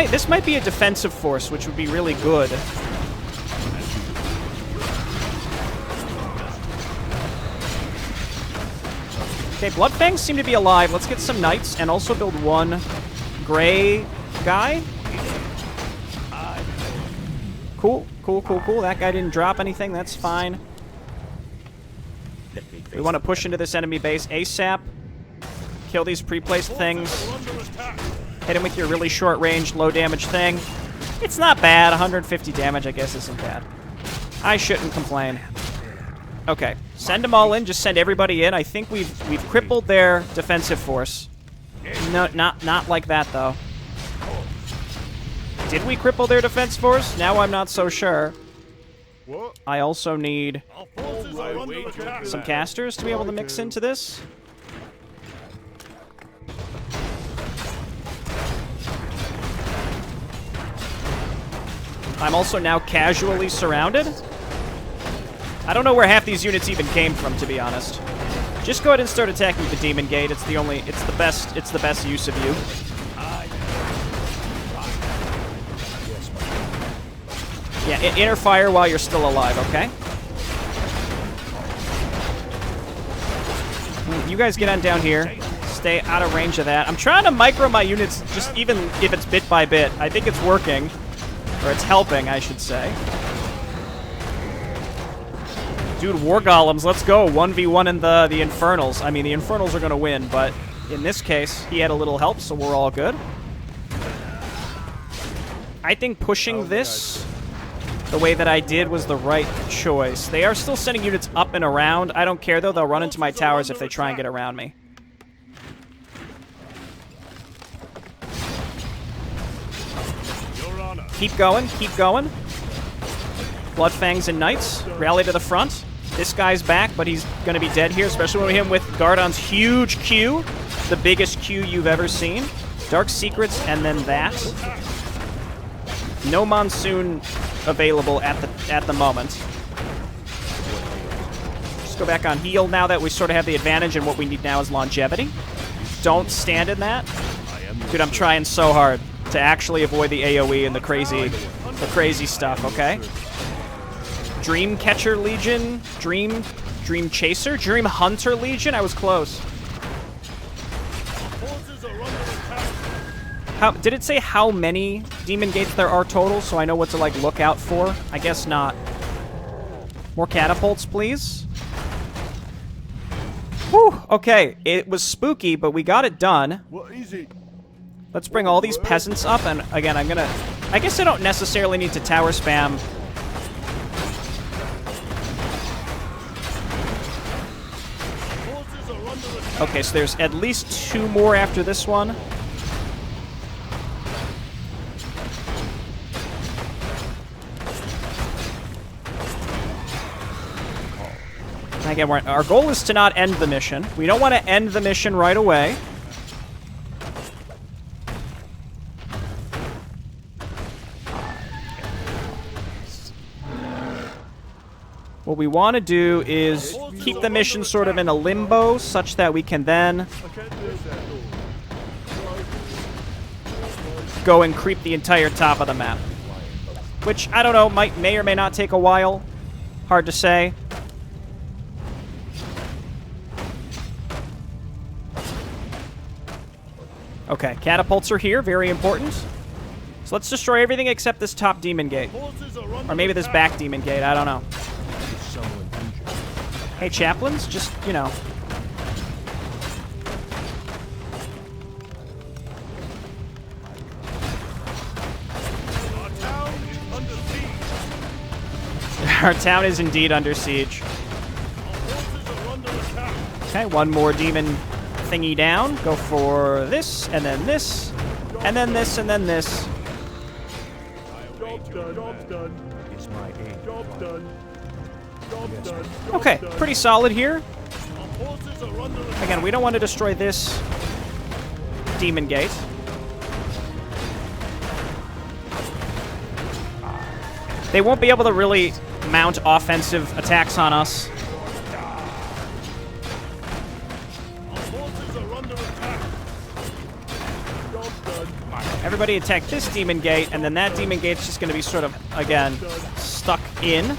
This might be a defensive force, which would be really good. Okay, Bloodfangs seem to be alive. Let's get some knights and also build one gray guy. Cool, cool, cool, cool. That guy didn't drop anything. That's fine. We want to push into this enemy base ASAP. Kill these pre-placed things. Hit him with your really short-range, low-damage thing. It's not bad. 150 damage, I guess, isn't bad. I shouldn't complain. Okay, send them all in. Just send everybody in. I think we've crippled their defensive force. No, not like that, though. Did we cripple their defense force? Now I'm not so sure. What? I also need Our forces are under attack. some casters to be able to mix into this. I'm also now casually surrounded. I don't know where half these units even came from, to be honest. Just go ahead and start attacking the Demon Gate. It's the best use of you. Yeah, inner fire while you're still alive, okay? You guys get on down here. Stay out of range of that. I'm trying to micro my units, just even if it's bit by bit. I think it's working. Or it's helping, I should say. Dude, War Golems, let's go. 1v1 in the Infernals. I mean, the Infernals are going to win, but in this case, he had a little help, so we're all good. I think pushing this the way that I did was the right choice. They are still sending units up and around. I don't care, though. They'll run into my towers if they try and get around me. Keep going, keep going. Bloodfangs and Knights, rally to the front. This guy's back, but he's going to be dead here, especially when we hit him with Gardon's huge Q. The biggest Q you've ever seen. Dark Secrets, and then that. No Monsoon available at the moment. Just go back on heal now that we sort of have the advantage, and what we need now is longevity. Don't stand in that. Dude, I'm trying so hard to actually avoid the AoE and the crazy stuff, okay? Dream Catcher Legion, Dream Chaser, Dream Hunter Legion. I was close. Did it say how many Demon Gates there are total, so I know what to like look out for? I guess not. More catapults, please. Whew. Okay, it was spooky, but we got it done. What is it? Let's bring all these peasants up, and again, I guess I don't necessarily need to tower spam. Okay, so there's at least 2 more after this one. Again, our goal is to not end the mission. We don't want to end the mission right away. What we want to do is keep the mission sort of in a limbo, such that we can then go and creep the entire top of the map. Which, I don't know, may or may not take a while. Hard to say. Okay, catapults are here, very important. So let's destroy everything except this top demon gate. Or maybe this back demon gate, I don't know. Hey, chaplains, just, you know. Our town is indeed under siege. Okay, one more demon thingy down. Go for this, and then this, and then this, and then this. Job's done. Job's done. It's my aim. Job's done. Job's done. Okay, pretty solid here. Again, we don't want to destroy this demon gate. They won't be able to really mount offensive attacks on us. Everybody attack this demon gate, and then that demon gate's just going to be sort of, again, stuck in.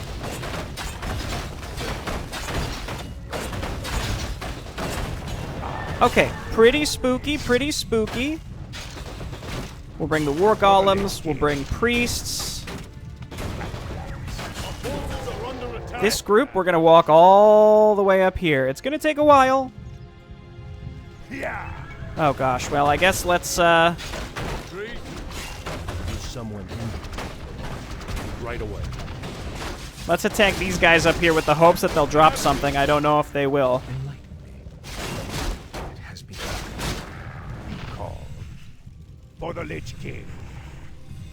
Okay, pretty spooky, pretty spooky. We'll bring the war golems, we'll bring priests. This group, we're going to walk all the way up here. It's going to take a while. Oh gosh, well, I guess let's, Someone injured. Right away. let's attack these guys up here with the hopes that they'll drop something. I don't know if they will. It has been called for the Lich King.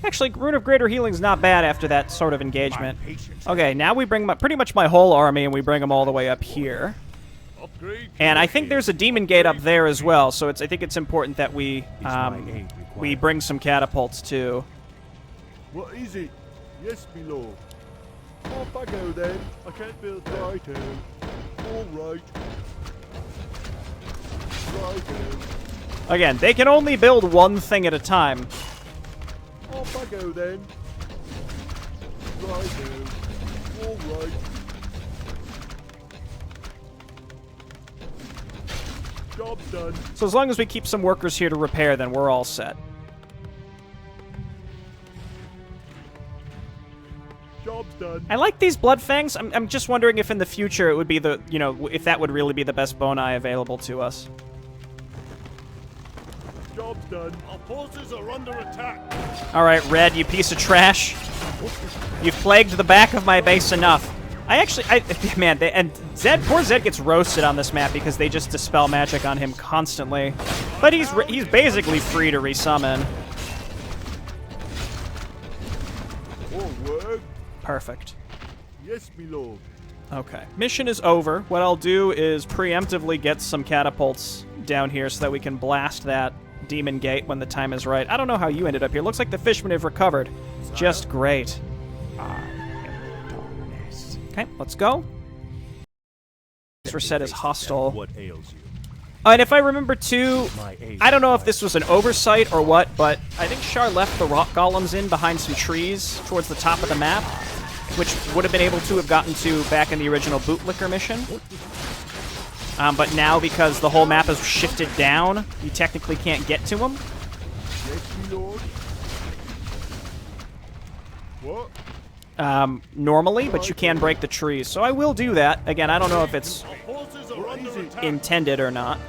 Actually, Rune of Greater Healing's not bad after that sort of engagement. Okay, now we bring pretty much my whole army, and we bring them all the way up here. And I think there's a demon gate up there as well, so I think it's important that we bring some catapults too. What is it? Yes, my lord. Off I go then. I can't build right out. All right. Right out. Again, they can only build one thing at a time. Off I go then. Right out. All right. Job's done. So as long as we keep some workers here to repair, then we're all set. Job's done. I like these blood fangs. I'm just wondering if in the future it would be the, you know, if that would really be the best boni available to us. Job's done. Our forces are under attack. All right, Red, you piece of trash. You've plagued the back of my base enough. Man, poor Zed gets roasted on this map because they just dispel magic on him constantly. But he's basically free to resummon. All work. Perfect. Yes, my lord. Okay. Mission is over. What I'll do is preemptively get some catapults down here so that we can blast that demon gate when the time is right. I don't know how you ended up here. Looks like the fishmen have recovered. Just great. Okay, let's go. This were set as hostile. What ails you? And if I remember too, I don't know if this was an oversight or what, but I think Shar left the rock golems in behind some trees towards the top of the map, which would have been able to have gotten to back in the original bootlicker mission. But now, because the whole map is shifted down, you technically can't get to them. Yes, my lord. What? Normally, but you can break the trees. So I will do that. Again, I don't know if it's What is it? intended or not.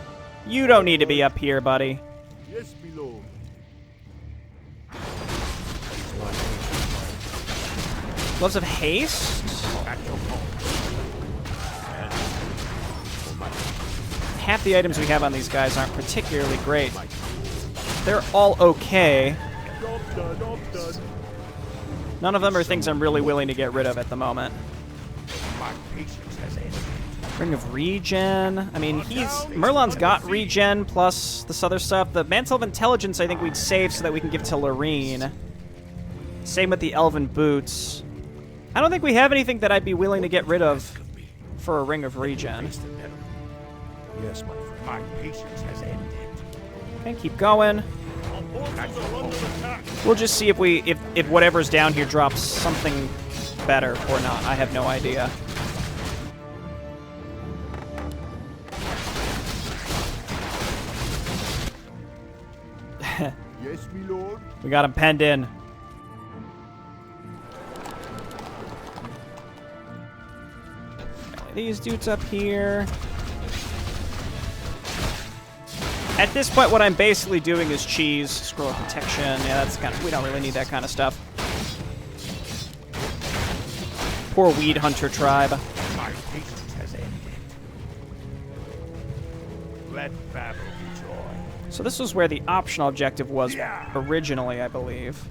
You don't need to be up here, buddy. Yes, my lord. Gloves of Haste? Half the items we have on these guys aren't particularly great. They're all okay. Job's done. Job's done. None of them are things I'm really willing to get rid of at the moment. My patience has ended. Ring of Regen. I mean, Merlon's got Regen plus this other stuff. The Mantle of Intelligence I think we'd save so that we can give to Lorene. Same with the Elven Boots. I don't think we have anything that I'd be willing to get rid of for a ring of regen. Yes, my friend. My patience has ended. Okay, keep going. We'll just see if whatever's down here drops something better or not. I have no idea. Yes, my lord. We got him penned in. These dudes up here. At this point, what I'm basically doing is cheese, scroll of protection. Yeah, that's kind of, we don't really need that kind of stuff. Poor weed hunter tribe. My patience has ended. Let battle be joy. So this was where the optional objective was originally, I believe.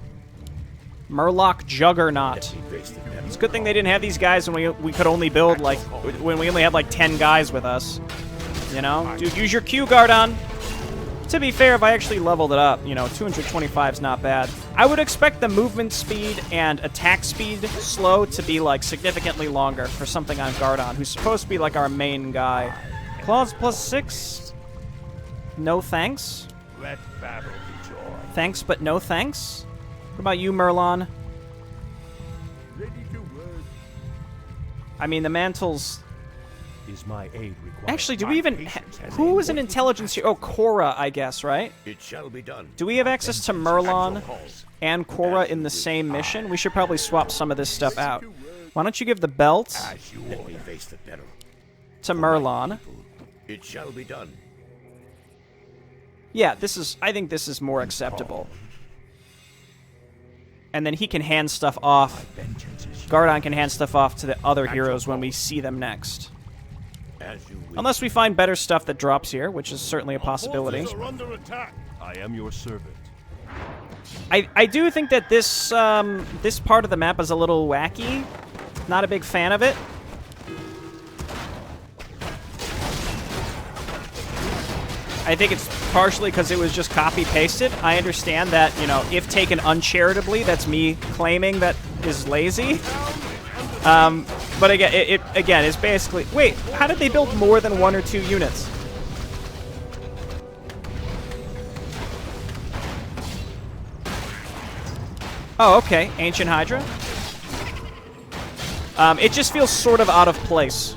Murloc Juggernaut. It's a good thing they didn't have these guys when we could only build, like, when we only had, like, 10 guys with us. You know? Dude, use your Q guard on. To be fair, if I actually leveled it up, you know, 225 is not bad. I would expect the movement speed and attack speed slow to be, like, significantly longer for something on Gardon, who's supposed to be, like, our main guy. Claws +6? No thanks. Let battle be joy. Thanks, but no thanks. What about you, Merlon? Ready to work. I mean, the mantles... Is my aid required? Actually, do we even... Who was an intelligence here? Oh, Korra, I guess, right? It shall be done. Do we have access to Merlon and Korra in the same mission? We should probably swap some of this stuff out. Why don't you give the belt As you let me face the battle. to Merlon? It shall be done. Yeah, this is... I think this is more acceptable. And then he can hand stuff off. Gardon can hand stuff off to the other heroes when we see them next. As you will. Unless we find better stuff that drops here, which is certainly a possibility. Forces are under attack. I am your servant. I do think that this this part of the map is a little wacky. Not a big fan of it. I think it's partially because it was just copy-pasted. I understand that, you know, if taken uncharitably, that's me claiming that is lazy. But again, again, it's basically... Wait, how did they build more than 1 or 2 units? Oh, okay. Ancient Hydra. It just feels sort of out of place.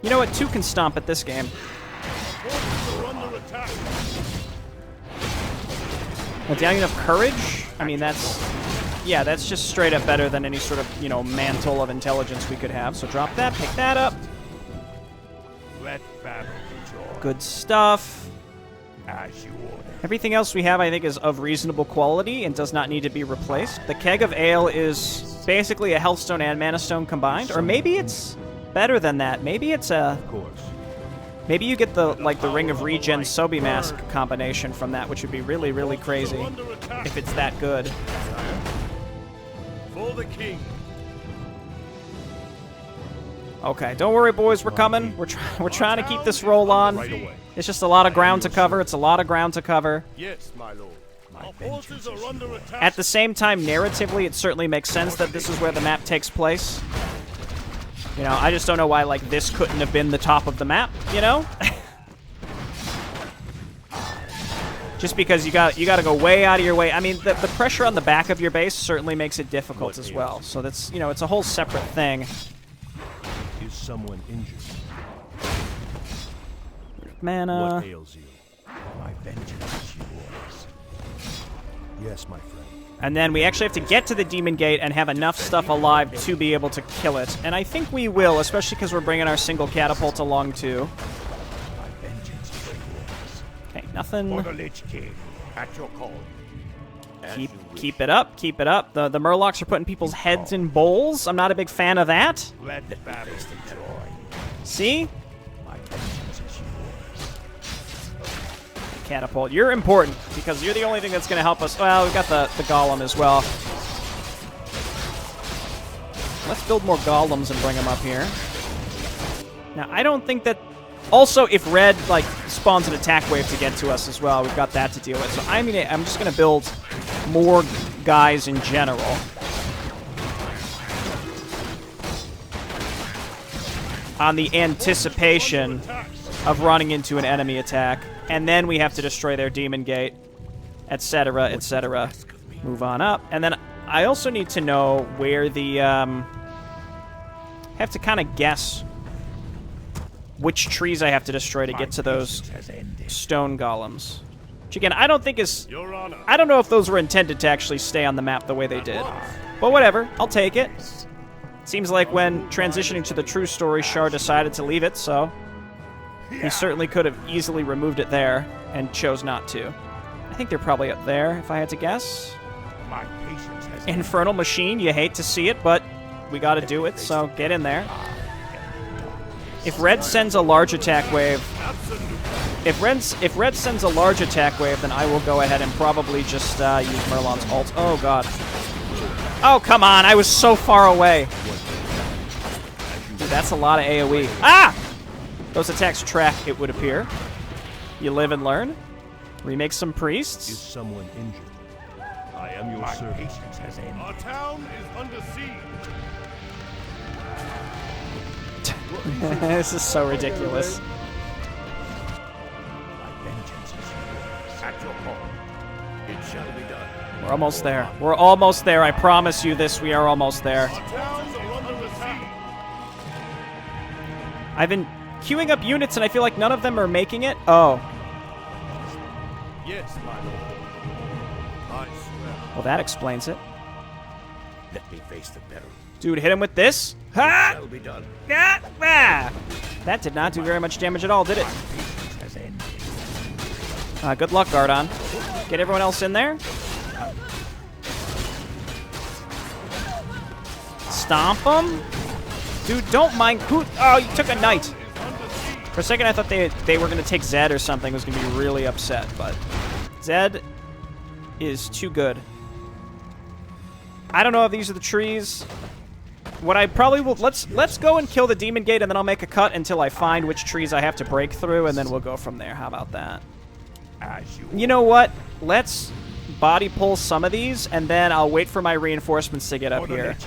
You know what? 2 can stomp at this game. Forces are under attack. Well, do I have enough courage? I mean, that's... Yeah, that's just straight up better than any sort of, you know, mantle of intelligence we could have. So drop that, pick that up. Let battle be joy. Good stuff. As you order. Everything else we have, I think, is of reasonable quality and does not need to be replaced. The Keg of Ale is basically a Healthstone and Mana Stone combined. Or maybe it's better than that. Maybe it's a... Of course. Maybe you get the, like, the Ring of Regen Sobi Mask combination from that, which would be really, really crazy. Under attack. If it's that good. For the king. Okay, don't worry, boys. We're coming. We're trying to keep this roll on. It's just a lot of ground to cover. It's a lot of ground to cover. Yes, my lord. Our forces are under attack. At the same time, narratively, it certainly makes sense that this is where the map takes place. You know, I just don't know why, like, this couldn't have been the top of the map, you know? Just because you got to go way out of your way. I mean, the pressure on the back of your base certainly makes it difficult as well. So that's, you know, it's a whole separate thing. Is someone injured? Mana. What ails you? My vengeance is yours. Yes, my friend. And then we actually have to get to the Demon Gate and have enough stuff alive to be able to kill it. And I think we will, especially because we're bringing our single catapult along, too. My vengeance is yours. Okay, nothing. For the Lich King, at your call. As you will. Keep it up, keep it up. The Murlocs are putting people's heads in bowls. I'm not a big fan of that. Let the battle be joy. See? My vengeance is yours. Catapult. You're important, because you're the only thing that's going to help us. Well, we've got the Golem as well. Let's build more Golems and bring them up here. Now, I don't think that... Also, if Red, like, spawns an attack wave to get to us as well, we've got that to deal with. So, I mean, I'm just going to build more guys in general. on the anticipation of running into an enemy attack. And then we have to destroy their demon gate, etc., etc. Move on up. And then I also need to know where the... have to kind of guess which trees I have to destroy to get to those stone golems. Which, again, I don't think is... I don't know if those were intended to actually stay on the map the way they did. But whatever, I'll take it. Seems like when transitioning to the true story, Shar decided to leave it, so... he certainly could have easily removed it there, and chose not to. I think they're probably up there, if I had to guess. Infernal Machine, you hate to see it, but we gotta do it, so get in there. If Red sends a large attack wave... If Red sends a large attack wave, then I will go ahead and probably just use Merlon's ult. Oh, God. Oh, come on, I was so far away. Dude, that's a lot of AoE. Ah! Those attacks track, it would appear. You live and learn. Remake some Is priests. someone injured? I am your servant. Our town is under siege. This is so ridiculous. At your call. It shall be done. We're almost there. We're almost there. I promise you this. We are almost there. Our towns are under siege. I've been queuing up units, and I feel like none of them are making it. Oh. Yes, my lord. I swear. Well, that explains it. Let me face the peril. Dude, hit him with this. Ha! Shall be done. Ah! Ah! That did not do very much damage at all, did it? Patience has ended. Good luck, Gardon. Get everyone else in there. Stomp them. Dude, don't mind. Who? Oh, you took a knight. For a second, I thought they were going to take Zed or something. I was going to be really upset, but Zed is too good. I don't know if these are the trees. What I probably will... Let's go and kill the demon gate, and then I'll make a cut until I find which trees I have to break through, and then we'll go from there. How about that? You know what? Let's body pull some of these, and then I'll wait for my reinforcements to get up here.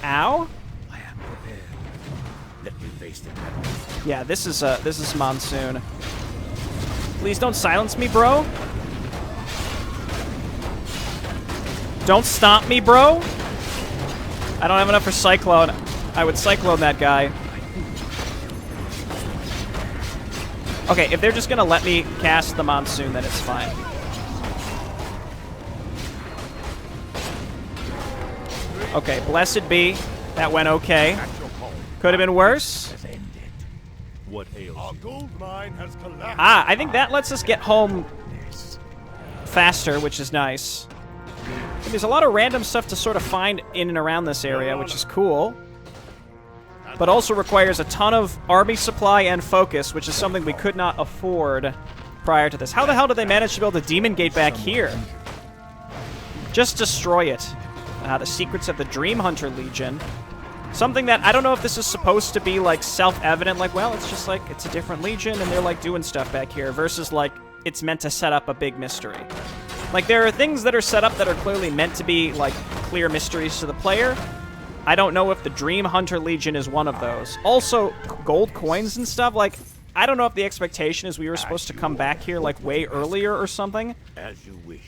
Ow? I am prepared. Let me face the peril. Yeah, this is Monsoon. Please don't silence me, bro. Don't stomp me, bro. I don't have enough for Cyclone. I would Cyclone that guy. Okay, if they're just gonna let me cast the Monsoon, then it's fine. Okay, blessed be. That went okay. Could have been worse. What ails Our you? gold mine has collapsed. Ah, I think that lets us get home faster, which is nice. And there's a lot of random stuff to sort of find in and around this area, which is cool. But also requires a ton of army supply and focus, which is something we could not afford prior to this. How the hell did they manage to build a demon gate back here? Just destroy it. The Secrets of the Dream Hunter Legion. Something that, I don't know if this is supposed to be, like, self-evident, like, well, it's just, like, it's a different legion, and they're, like, doing stuff back here, versus, like, it's meant to set up a big mystery. Like, there are things that are set up that are clearly meant to be, like, clear mysteries to the player. I don't know if the Dream Hunter Legion is one of those. Also, gold coins and stuff, like, I don't know if the expectation is we were supposed to come back here, like, way earlier or something. As you wish.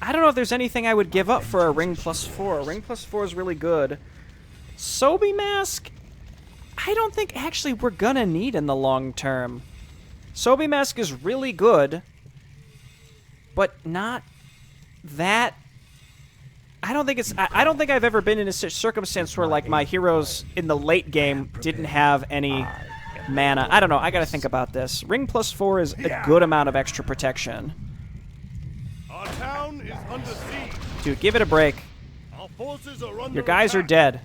I don't know if there's anything I would give up for a ring +4. A ring +4 is really good. Sobi Mask, I don't think actually we're gonna need in the long term. Sobi Mask is really good, but not that. I don't think it's. I don't think I've ever been in a circumstance where like my heroes in the late game didn't have any mana. I don't know. I gotta think about this. Ring +4 is a good amount of extra protection. Our town is under siege. Dude, give it a break. Our forces are under Your guys are attack. dead.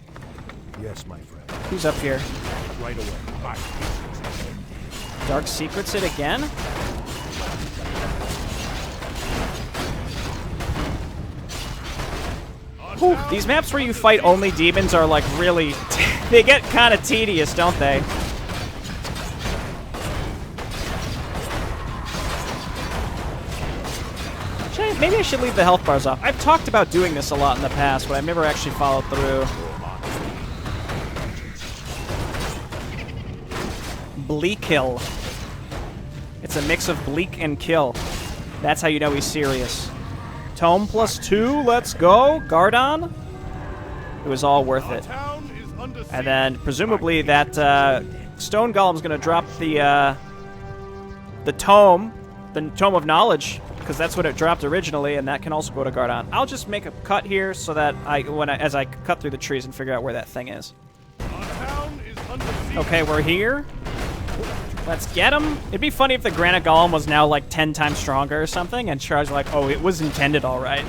Yes, my friend. Who's up here? Right away. Dark Secrets it again? Whew, these maps where you fight only demons are like really... they get kind of tedious, don't they? Maybe I should leave the health bars off. I've talked about doing this a lot in the past, but I've never actually followed through. Bleak Hill. It's a mix of bleak and kill. That's how you know he's serious. Tome +2, let's go. Gardon. It was all worth it. And then, presumably, that stone golem's going to drop the tome of knowledge, because that's what it dropped originally, and that can also go to Gardon. I'll just make a cut here so that as I cut through the trees and figure out where that thing is. Okay, we're here. Let's get him. It'd be funny if the granite golem was now like 10 times stronger or something, and Char's like, oh, it was intended all right.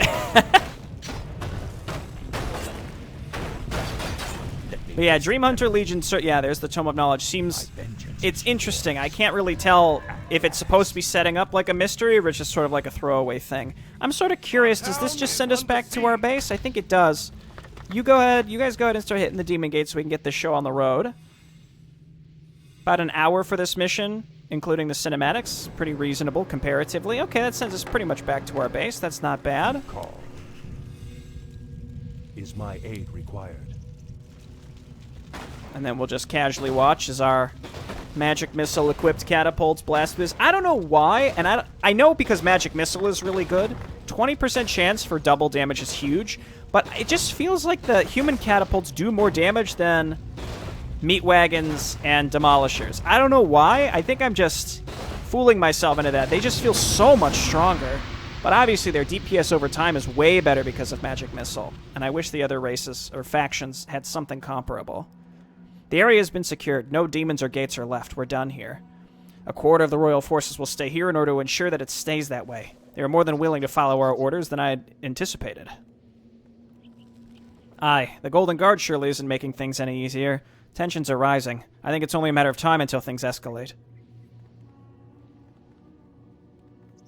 But yeah, Dream Hunter Legion, yeah, there's the Tome of Knowledge. Seems, it's interesting. I can't really tell if it's supposed to be setting up like a mystery or it's just sort of like a throwaway thing. I'm sort of curious, does this just send us back to our base? I think it does. You guys go ahead and start hitting the Demon Gate so we can get this show on the road. About an hour for this mission, including the cinematics. Pretty reasonable comparatively. Okay, that sends us pretty much back to our base. That's not bad. Call. Is my aid required? And then we'll just casually watch as our magic missile-equipped catapults blast this. I don't know why, and I know because magic missile is really good. 20% chance for double damage is huge, but it just feels like the human catapults do more damage than meat wagons and demolishers. I don't know why. I think I'm just fooling myself into that. They just feel so much stronger. But obviously their DPS over time is way better because of magic missile, and I wish the other races or factions had something comparable. The area has been secured. No demons or gates are left. We're done here. A quarter of the royal forces will stay here in order to ensure that it stays that way. They are more than willing to follow our orders than I had anticipated. Aye, the Golden Guard surely isn't making things any easier. Tensions are rising. I think it's only a matter of time until things escalate.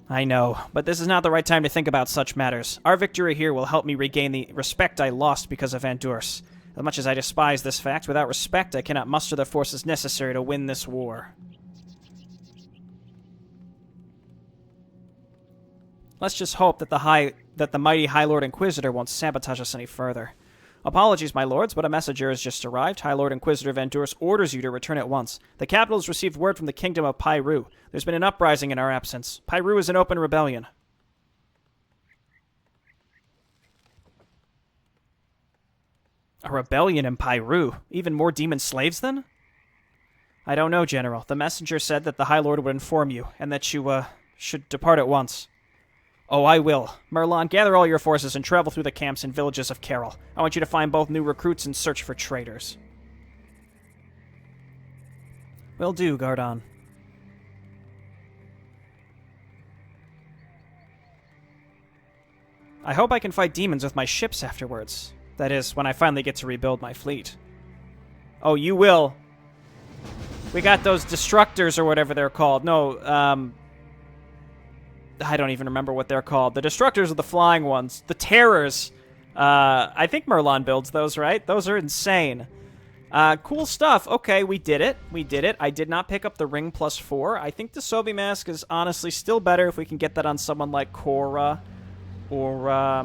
I know, but this is not the right time to think about such matters. Our victory here will help me regain the respect I lost because of Vandurs. As much as I despise this fact, without respect I cannot muster the forces necessary to win this war. Let's just hope that the mighty High Lord Inquisitor won't sabotage us any further. Apologies, my lords, but a messenger has just arrived. High Lord Inquisitor Vandurs orders you to return at once. The capital has received word from the kingdom of Pyru. There's been an uprising in our absence. Pyru is in open rebellion. A rebellion in Pyru? Even more demon slaves, then? I don't know, General. The messenger said that the High Lord would inform you, and that you, should depart at once. Oh, I will. Merlon, gather all your forces and travel through the camps and villages of Carol. I want you to find both new recruits and search for traitors. Will do, Gardon. I hope I can fight demons with my ships afterwards. That is, when I finally get to rebuild my fleet. Oh, you will. We got those destructors or whatever they're called. No, I don't even remember what they're called. The destructors are the flying ones. The terrors. I think Merlon builds those, right? Those are insane. Cool stuff. Okay, we did it. We did it. I did not pick up the ring +4. I think the Sobi mask is honestly still better if we can get that on someone like Korra. Or, I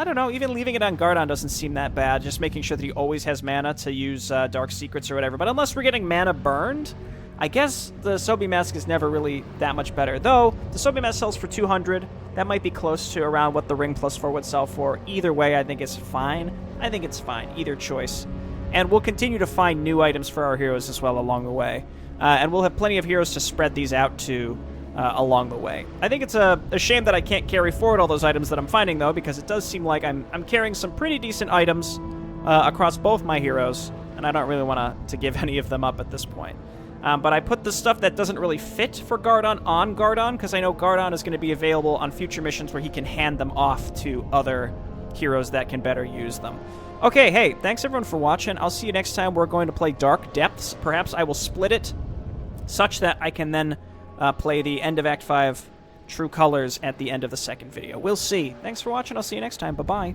don't know, even leaving it on Gardon doesn't seem that bad, just making sure that he always has mana to use Dark Secrets or whatever. But unless we're getting mana burned, I guess the Sobi Mask is never really that much better. Though, the Sobi Mask sells for 200. That might be close to around what the Ring +4 would sell for. Either way, I think it's fine. I think it's fine, either choice. And we'll continue to find new items for our heroes as well along the way. And we'll have plenty of heroes to spread these out to along the way. I think it's a shame that I can't carry forward all those items that I'm finding, though, because it does seem like I'm carrying some pretty decent items across both my heroes, and I don't really want to give any of them up at this point. But I put the stuff that doesn't really fit for Gardon on Gardon, because I know Gardon is going to be available on future missions where he can hand them off to other heroes that can better use them. Okay, hey, thanks everyone for watching. I'll see you next time. We're going to play Dark Depths. Perhaps I will split it such that I can then play the end of Act 5 True Colors at the end of the second video. We'll see. Thanks for watching. I'll see you next time. Bye-bye.